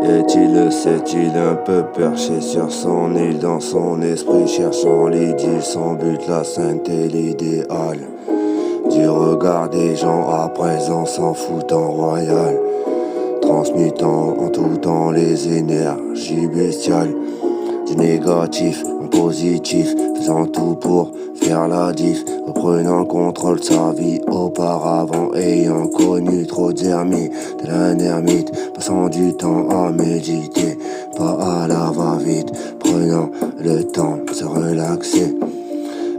Est-il, sait-il un peu perché sur son île, dans son esprit cherchant l'idylle, son but, la sainteté, l'idéal du regard des gens à présent s'en foutant royal, transmutant en tout temps les énergies bestiales, du négatif en positif, faisant tout pour faire la diff, reprenant le contrôle de sa vie auparavant, ayant connu trop d'ermites, tel un ermite, passant du temps à méditer, pas à la va-vite, prenant le temps de se relaxer.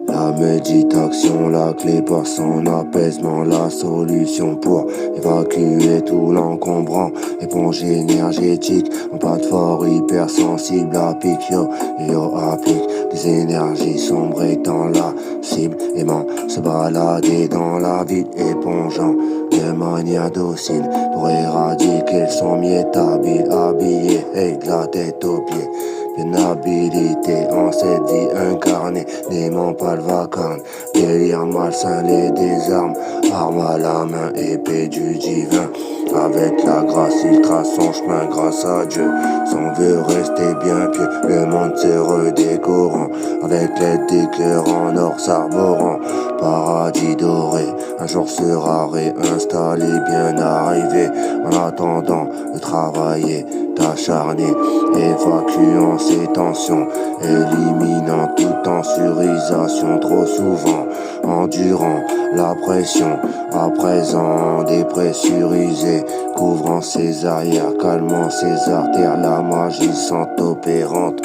La méditation, la clé pour son apaisement, la solution pour évacuer tout l'encombrant. Éponge énergétique, en pas de fort, hypersensible à pic, yo applique des énergies sombres étant la cible, aimant se balader dans la ville, épongeant de manière docile pour éradiquer le son miétabile, habillé et de la tête aux pieds. Bien habilité en cette vie incarnée, n'aimant pas le vacarme, délire malsain, les désarmes, arme à la main, épée du divin. Avec la grâce, il trace son chemin grâce à Dieu. Son veut rester bien pieux, le monde se redécorant, avec l'aide des cœurs en or s'arborant. Paradis doré, un jour sera réinstallé, bien arrivé, en attendant de travailler, d'acharner, évacuant ses tensions, éliminant toute tensurisation trop souvent, endurant la pression, à présent dépressurisé, couvrant ses arrières, calmant ses artères, la magie s'opérante.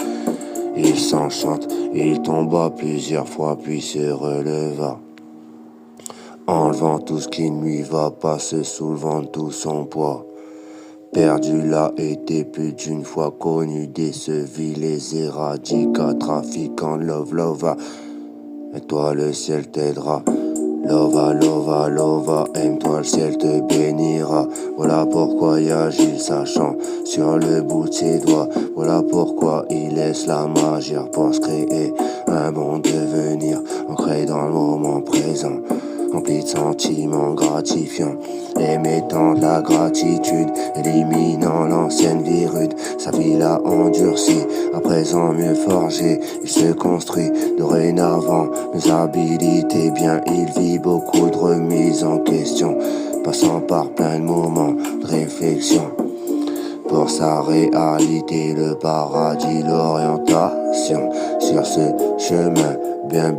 Il s'enchante, il tomba plusieurs fois puis se releva, enlevant tout ce qui ne lui va pas, se soulevant de tout son poids. Perdu là, été plus d'une fois connu, décevi, les éradica, trafiquant lova. Et toi le ciel t'aidera. Lova, aime-toi, le ciel te bénira. Voilà pourquoi il agit, sachant sur le bout de ses doigts. Voilà pourquoi il laisse la magie pour se créer un bon devenir, ancré dans le moment présent, rempli de sentiments gratifiants, émettant de la gratitude, éliminant l'ancienne vie rude. Sa vie l'a endurci, à présent mieux forgé, il se construit dorénavant, mes habilités bien, il vit beaucoup de remises en question, passant par plein de moments de réflexion. Pour sa réalité, le paradis, l'orientation sur ce chemin, bien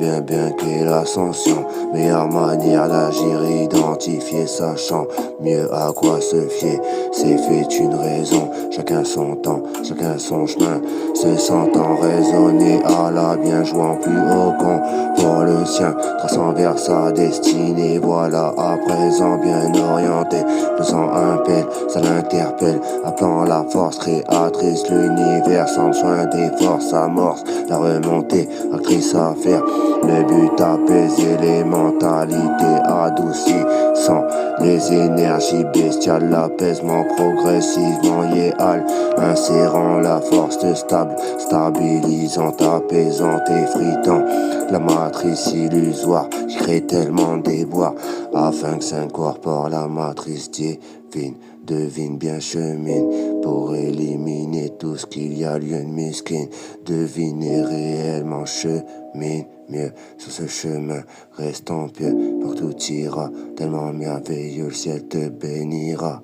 qu'est l'ascension. Meilleure manière d'agir, identifier, sachant mieux à quoi se fier. C'est fait une raison, chacun son temps, chacun son chemin, se sentant raisonner à la bien, jouant plus haut con pour le sien, traçant vers sa destinée. Voilà à présent bien orienté, le sang impelle, ça l'interpelle, appelant la force créatrice, l'univers sans soin des forces amorce, la remontée, actrice à faire, le but apaiser les mentalités adoucies, sans les énergies bestiales, l'apaisement progressivement yéal, insérant la force stable, stabilisante, apaisante, effritant la matrice illusoire qui crée tellement de déboires, afin que s'incorpore la matrice divine. Devine bien, chemine pour éliminer tout ce qu'il y a lieu de mesquine. Deviner réellement, chemine mieux sur ce chemin, reste en pied, pour tout ira, tellement merveilleux le ciel te bénira.